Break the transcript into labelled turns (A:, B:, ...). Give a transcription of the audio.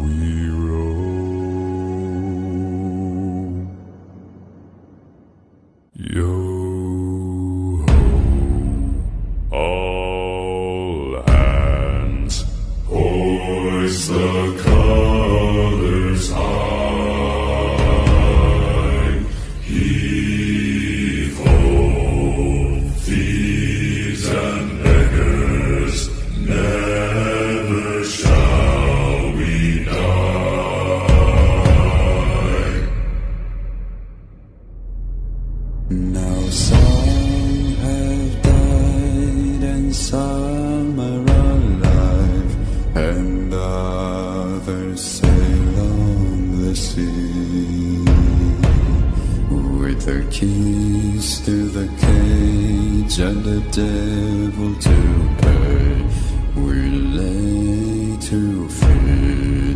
A: we roam. Yo ho, all hands, hoist the colors high. Heave ho, thieves and beggars, never shall we die. Now some have died and some are alive, and others sail on the sea. With their keys to the cage and the devil to pay, we lay to fear.